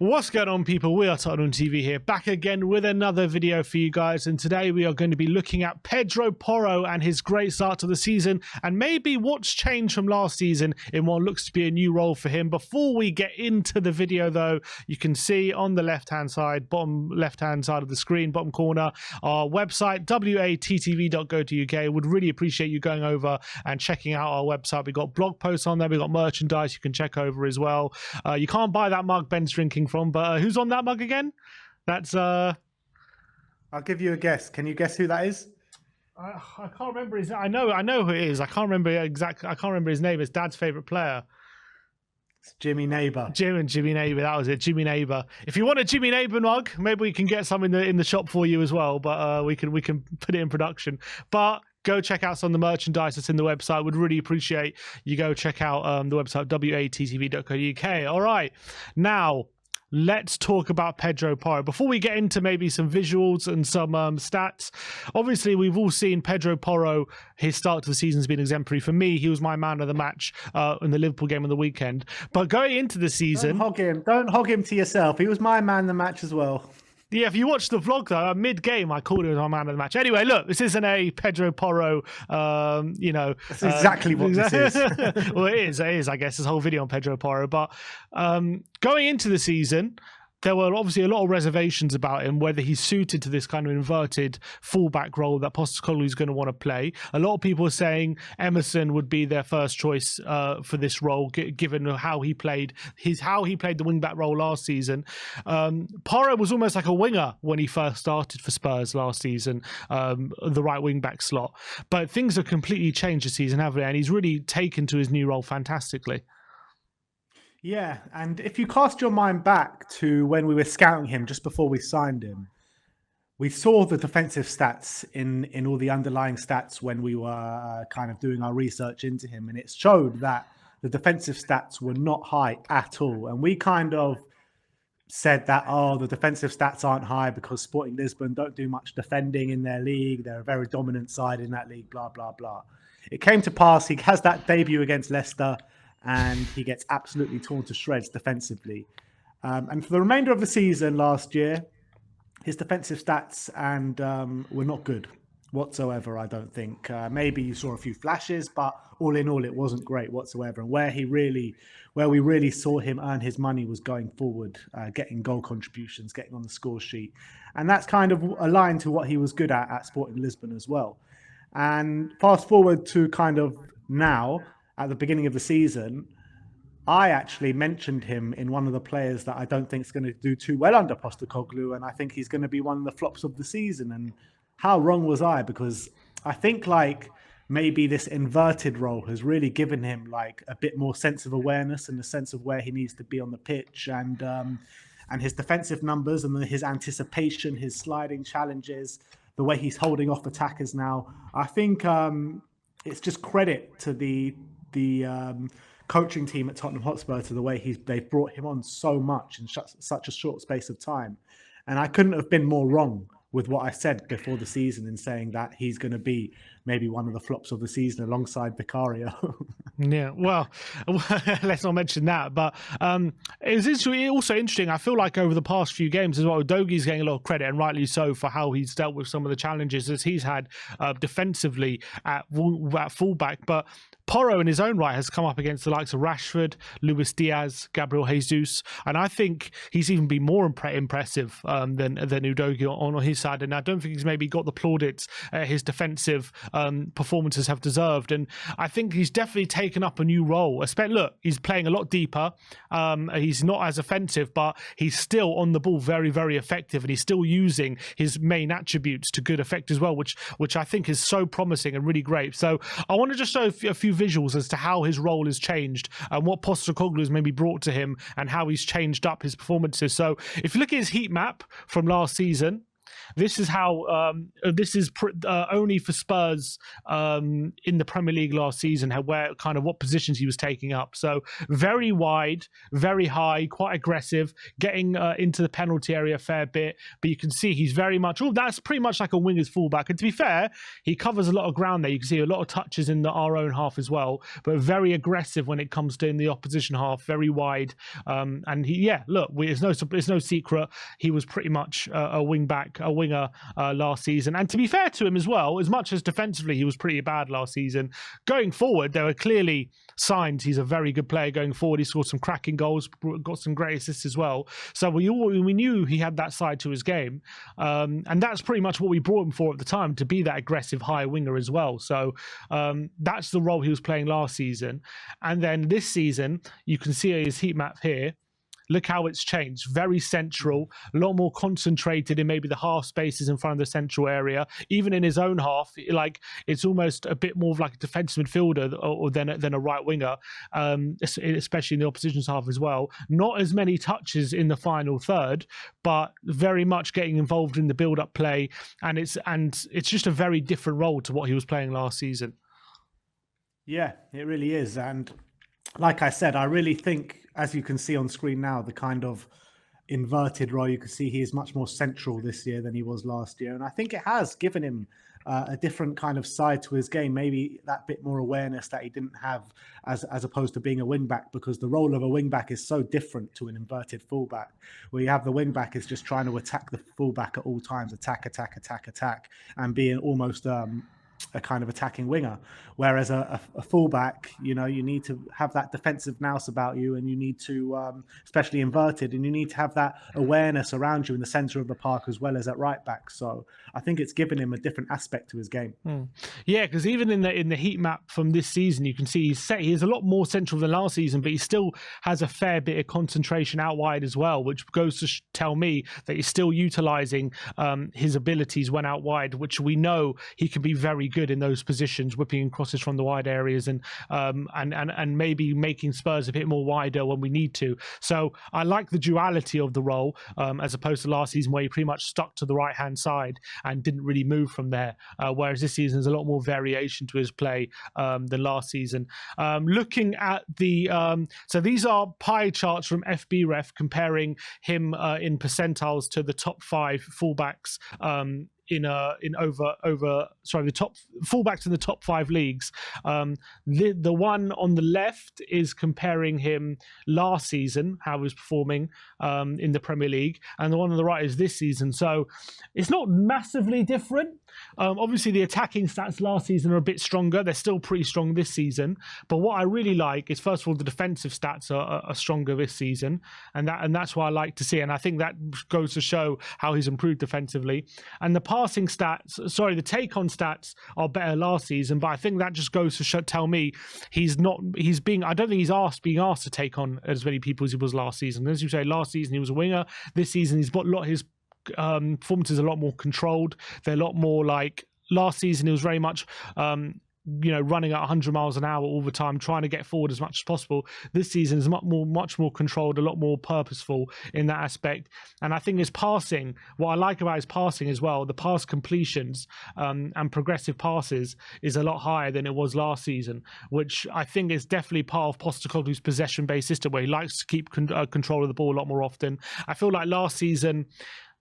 What's going on, people? We are Tottenham TV here, back again with another video for you guys, and today we are going to be looking at Pedro Porro and his great start to the season, and maybe what's changed from last season in what looks to be a new role for him. Before we get into the video though, you can see on the bottom left-hand side of the screen, bottom corner, our website, WeAreTottenhamTV.co.uk. Would really appreciate you going over and checking out our website. We've got blog posts on there, we've got merchandise you can check over as well. You can't buy that mug Ben's drinking from, but who's on that mug again? That's I'll give you a guess. Can you guess who that is? I can't remember his. I know who it is. I can't remember exactly. I can't remember his name. It's Dad's favorite player. It's Jimmy Neighbour. Jimmy Neighbour. That was it. Jimmy Neighbour. If you want a Jimmy Neighbour mug, maybe we can get some in the shop for you as well. But we can put it in production. But go check out some of the merchandise that's in the website. Would really appreciate you go check out the website WeAreTottenhamTV.co.uk. All right, now let's talk about Pedro Porro. Before we get into maybe some visuals and some stats, obviously we've all seen Pedro Porro. His start to the season has been exemplary. For me, he was my man of the match in the Liverpool game on the weekend. But going into the season... Don't hog him to yourself. He was my man of the match as well. Yeah, if you watch the vlog though, mid-game I called him my man of the match. Anyway, look, this isn't a Pedro Porro, That's exactly what this is. Well, it is, I guess, this whole video on Pedro Porro. But going into the season, there were obviously a lot of reservations about him, whether he's suited to this kind of inverted fullback role that Postecoglou is going to want to play. A lot of people are saying Emerson would be their first choice for this role, given how he played the wing-back role last season. Porro was almost like a winger when he first started for Spurs last season, the right wing-back slot. But things have completely changed this season, haven't they? And he's really taken to his new role fantastically. Yeah, and if you cast your mind back to when we were scouting him just before we signed him, we saw the defensive stats in all the underlying stats when we were kind of doing our research into him, and it showed that the defensive stats were not high at all. And we kind of said that, the defensive stats aren't high because Sporting Lisbon don't do much defending in their league. They're a very dominant side in that league, blah, blah, blah. It came to pass. He has that debut against Leicester, and he gets absolutely torn to shreds defensively. And for the remainder of the season last year, his defensive stats were not good whatsoever, I don't think. Maybe you saw a few flashes, but all in all, it wasn't great whatsoever. And where we really saw him earn his money was going forward, getting goal contributions, getting on the score sheet. And that's kind of aligned to what he was good at Sporting Lisbon as well. And fast forward to kind of now, at the beginning of the season, I actually mentioned him in one of the players that I don't think is going to do too well under Postecoglou, and I think he's going to be one of the flops of the season. And how wrong was I? Because I think maybe this inverted role has really given him a bit more sense of awareness and a sense of where he needs to be on the pitch, and his defensive numbers and his anticipation, his sliding challenges, the way he's holding off attackers now. I think it's just credit to the coaching team at Tottenham Hotspur, to the way they've brought him on so much in such a short space of time. And I couldn't have been more wrong with what I said before the season in saying that he's going to be maybe one of the flops of the season alongside Vicario. Yeah, well, let's not mention that. But it was also interesting. I feel like over the past few games as well, Dogi's getting a lot of credit, and rightly so, for how he's dealt with some of the challenges as he's had defensively at fullback. But Porro in his own right has come up against the likes of Rashford, Luis Diaz, Gabriel Jesus, and I think he's even been more impressive than Udogie on his side. And I don't think he's maybe got the plaudits his defensive performances have deserved. And I think he's definitely taken up a new role. Look, he's playing a lot deeper. He's not as offensive, but he's still on the ball very, very effective, and he's still using his main attributes to good effect as well, which I think is so promising and really great. So I want to just show a few visuals as to how his role has changed and what Postecoglou has maybe brought to him and how he's changed up his performances. So if you look at his heat map from last season, This is how this is only for Spurs in the Premier League last season, where kind of what positions he was taking up. So very wide, very high, quite aggressive, getting into the penalty area a fair bit. But you can see he's very much, that's pretty much like a winger's fullback. And to be fair, he covers a lot of ground there. You can see a lot of touches in our own half as well, but very aggressive when it comes to in the opposition half, very wide. And it's no secret he was pretty much a winger last season. And to be fair to him as well, as much as defensively he was pretty bad last season, going forward there were clearly signs he's a very good player going forward. He scored some cracking goals, got some great assists as well. So we knew he had that side to his game, and that's pretty much what we brought him for at the time, to be that aggressive high winger as well. So that's the role he was playing last season. And then this season, you can see his heat map here. Look how it's changed. Very central, a lot more concentrated in maybe the half spaces in front of the central area. Even in his own half, like it's almost a bit more of like a defensive midfielder than a right winger, especially in the opposition's half as well. Not as many touches in the final third, but very much getting involved in the build-up play. And it's just a very different role to what he was playing last season. Yeah, it really is. And like I said, I really think, as you can see on screen now, the kind of inverted role, you can see he is much more central this year than he was last year. And I think it has given him a different kind of side to his game, maybe that bit more awareness that he didn't have as opposed to being a wing back, because the role of a wing back is so different to an inverted fullback, where you have the wing back is just trying to attack the fullback at all times, attack, and being almost a kind of attacking winger, whereas a fullback, you need to have that defensive nous about you, and you need to, especially inverted, and you need to have that awareness around you in the center of the park as well as at right back. So I think it's given him a different aspect to his game. Yeah, because even in the heat map from this season, you can see he is a lot more central than last season, but he still has a fair bit of concentration out wide as well, which goes to tell me that he's still utilizing his abilities when out wide, which we know he can be very good in those positions, whipping crosses from the wide areas and maybe making Spurs a bit more wider when we need to. So I like the duality of the role as opposed to last season, where he pretty much stuck to the right hand side and didn't really move from there. Whereas this season there's a lot more variation to his play than last season. Looking at so these are pie charts from FBref comparing him in percentiles to the top 5 fullbacks the top fullbacks in the top 5 leagues. The one on the left is comparing him last season, how he was performing in the Premier League, and the one on the right is this season. So it's not massively different. Obviously the attacking stats last season are a bit stronger. They're still pretty strong this season, but what I really like is, first of all, the defensive stats are stronger this season, and that's what I like to see, and I think that goes to show how he's improved defensively. And the the take-on stats are better last season, but I think that just goes to tell me I don't think he's being asked to take on as many people as he was last season. As you say, last season he was a winger. This season he's got his performances a lot more controlled. They're a lot more like last season. He was very much running at 100 miles an hour all the time, trying to get forward as much as possible. This season is much more controlled, a lot more purposeful in that aspect. And I think his passing, what I like about his passing as well, the pass completions and progressive passes is a lot higher than it was last season, which I think is definitely part of Postecoglou's possession-based system, where he likes to keep control of the ball a lot more often. I feel like last season,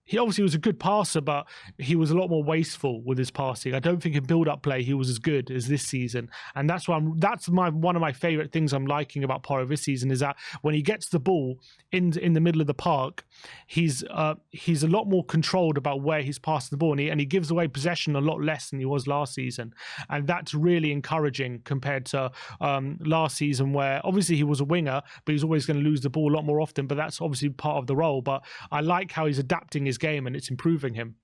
he obviously was a good passer, but he was a lot more wasteful with his passing. I don't think in build-up play he was as good as this season, and that's one of my favorite things I'm liking about Porro this season, is that when he gets the ball in the middle of the park, he's a lot more controlled about where he's passing the ball, and he gives away possession a lot less than he was last season, and that's really encouraging compared to last season, where obviously he was a winger, but he's always going to lose the ball a lot more often. But that's obviously part of the role. But I like how he's adapting his game, and it's improving him.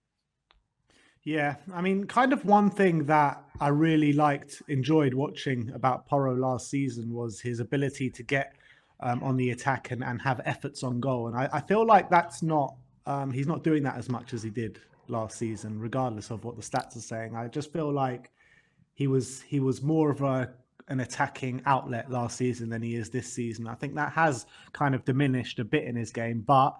Yeah, I mean, kind of one thing that I really enjoyed watching about Porro last season was his ability to get on the attack and have efforts on goal. And I feel like that's not, he's not doing that as much as he did last season, regardless of what the stats are saying. I just feel like he was more of an attacking outlet last season than he is this season. I think that has kind of diminished a bit in his game, but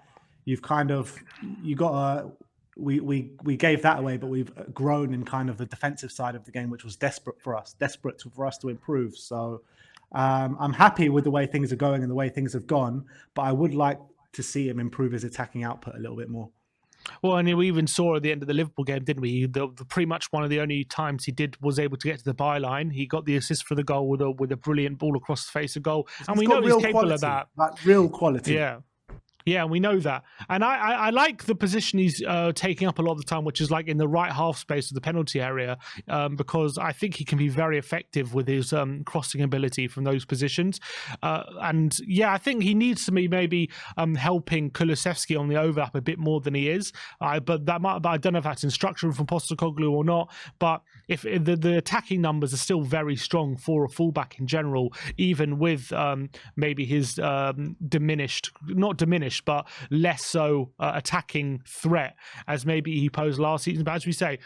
you got to we gave that away, but we've grown in kind of the defensive side of the game, which was desperate for us to improve. So I'm happy with the way things are going and the way things have gone, but I would like to see him improve his attacking output a little bit more. Well, and we even saw at the end of the Liverpool game, didn't we? Pretty much one of the only times he was able to get to the byline. He got the assist for the goal with a brilliant ball across the face of goal, and we know he's capable of that. Like real quality. Yeah. Yeah, we know that. And I like the position he's taking up a lot of the time, which is like in the right half space of the penalty area, because I think he can be very effective with his crossing ability from those positions. And yeah, I think he needs to be maybe helping Kulusevski on the overlap a bit more than he is. But I don't know if that's instruction from Postecoglou or not. But if the attacking numbers are still very strong for a fullback in general, even with maybe his not diminished, but less so attacking threat as maybe he posed last season. But as we say,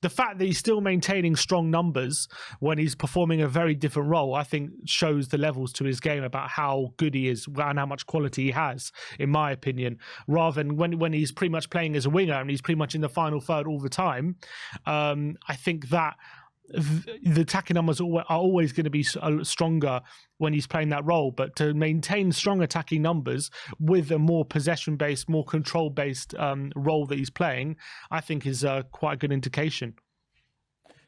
the fact that he's still maintaining strong numbers when he's performing a very different role, I think shows the levels to his game about how good he is and how much quality he has, in my opinion, rather than when he's pretty much playing as a winger and he's pretty much in the final third all the time. I think that the attacking numbers are always going to be stronger when he's playing that role, but to maintain strong attacking numbers with a more possession-based, more control-based role that he's playing, I think is quite a good indication.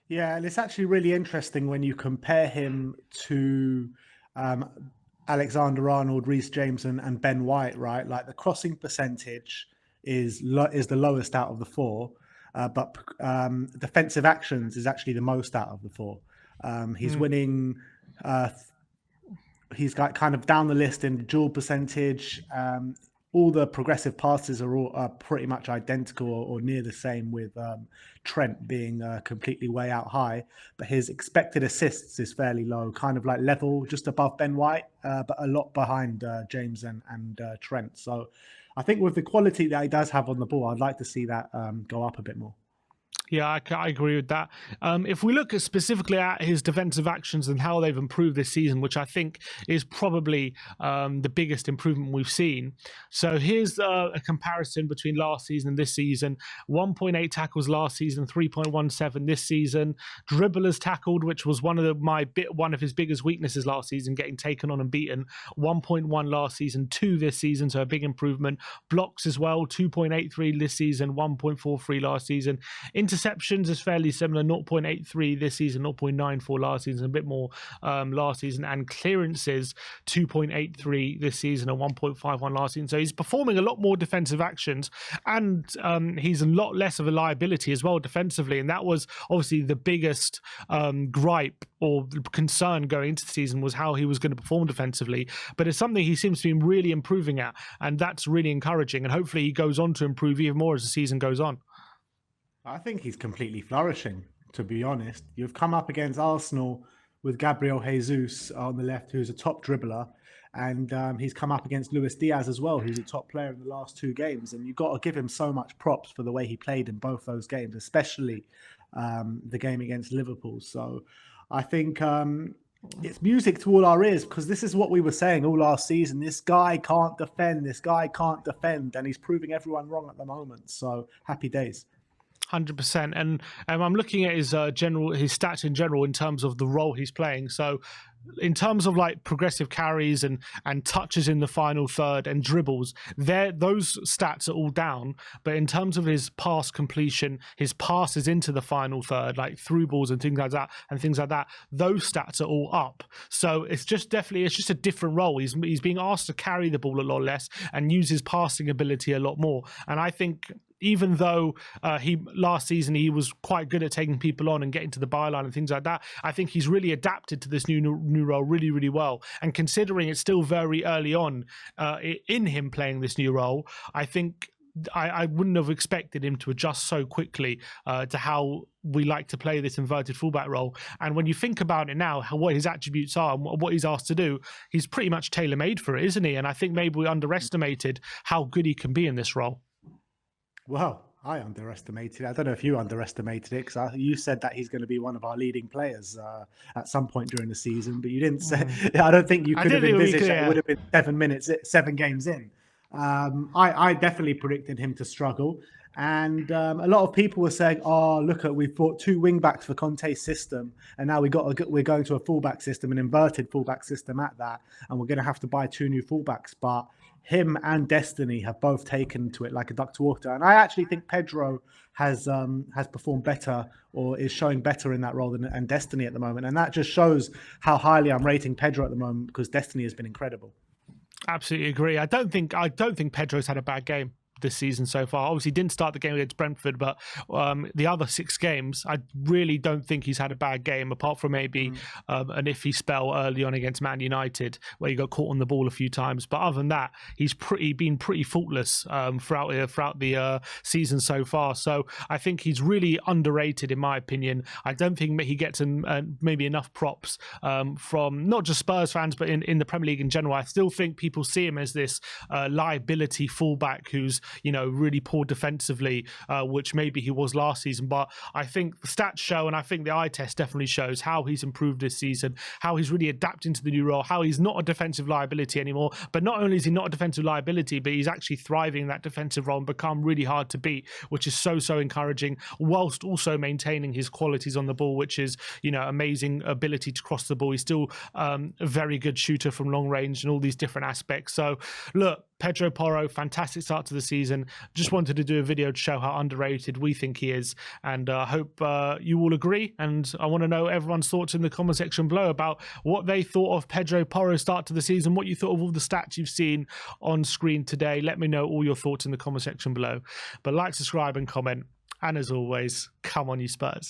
Yeah, and it's actually really interesting when you compare him to Alexander-Arnold, Reece James, and Ben White, right? Like the crossing percentage is the lowest out of the four, but defensive actions is actually the most out of the four. He's winning. He's got kind of down the list in duel percentage. All the progressive passes are pretty much identical or near the same, with Trent being completely way out high. But his expected assists is fairly low, kind of like level, just above Ben White, but a lot behind James and Trent. So I think with the quality that he does have on the ball, I'd like to see that go up a bit more. Yeah, I agree with that. If we look specifically at his defensive actions and how they've improved this season, which I think is probably the biggest improvement we've seen. So here's a comparison between last season and this season. 1.8 tackles last season, 3.17 this season. Dribblers tackled, which was one of his biggest weaknesses last season, getting taken on and beaten. 1.1 last season, 2 this season, so a big improvement. Blocks as well, 2.83 this season, 1.43 last season. Interceptions is fairly similar, 0.83 this season, 0.94 last season, a bit more last season. And clearances, 2.83 this season and 1.51 last season. So he's performing a lot more defensive actions, and he's a lot less of a liability as well defensively. And that was obviously the biggest gripe or concern going into the season, was how he was going to perform defensively. But it's something he seems to be really improving at, and that's really encouraging. And hopefully he goes on to improve even more as the season goes on. I think he's completely flourishing, to be honest. You've come up against Arsenal with Gabriel Jesus on the left, who's a top dribbler, and he's come up against Luis Diaz as well, who's a top player in the last 2 games. And you've got to give him so much props for the way he played in both those games, especially the game against Liverpool. So I think it's music to all our ears, because this is what we were saying all last season. This guy can't defend. And he's proving everyone wrong at the moment. So happy days. 100%. And I'm looking at his stats in general in terms of the role he's playing. So in terms of like progressive carries and touches in the final third and dribbles, those stats are all down. But in terms of his pass completion, his passes into the final third, like through balls and things like that, those stats are all up. So it's just a different role. He's being asked to carry the ball a lot less and use his passing ability a lot more. And I think, even though last season he was quite good at taking people on and getting to the byline and things like that, I think he's really adapted to this new role really, really well. And considering it's still very early on in him playing this new role, I think I wouldn't have expected him to adjust so quickly to how we like to play this inverted fullback role. And when you think about it now, what his attributes are and what he's asked to do, he's pretty much tailor-made for it, isn't he? And I think maybe we underestimated how good he can be in this role. Well, I underestimated it. I don't know if you underestimated it, because you said that he's going to be one of our leading players at some point during the season, but you didn't say. I don't think you could have envisaged that it would have been 7 games in. I definitely predicted him to struggle. And a lot of people were saying, "Oh, look at we've brought two wing backs for Conte's system, and now we're going to a fullback system, an inverted fullback system at that, and we're going to have to buy two new fullbacks." But him and Destiny have both taken to it like a duck to water, and I actually think Pedro has performed better or is showing better in that role than Destiny at the moment, and that just shows how highly I'm rating Pedro at the moment because Destiny has been incredible. Absolutely agree. I don't think Pedro's had a bad game this season so far. Obviously didn't start the game against Brentford, but the other 6 games, I really don't think he's had a bad game, apart from maybe an iffy spell early on against Man United where he got caught on the ball a few times. But other than that, he's been pretty faultless throughout the season so far. So I think he's really underrated in my opinion. I don't think he gets maybe enough props from not just Spurs fans, but in the Premier League in general. I still think people see him as this liability fullback who's really poor defensively, which maybe he was last season. But I think the stats show, and I think the eye test definitely shows how he's improved this season, how he's really adapting to the new role, how he's not a defensive liability anymore. But not only is he not a defensive liability, but he's actually thriving in that defensive role and become really hard to beat, which is so encouraging, whilst also maintaining his qualities on the ball, which is, amazing ability to cross the ball. He's still a very good shooter from long range and all these different aspects. So look, Pedro Porro, fantastic start to the season. Just wanted to do a video to show how underrated we think he is, and I hope you all agree. And I want to know everyone's thoughts in the comment section below about what they thought of Pedro Porro's start to the season, what you thought of all the stats you've seen on screen today. Let me know all your thoughts in the comment section below. But like, subscribe and comment. And as always, come on you Spurs.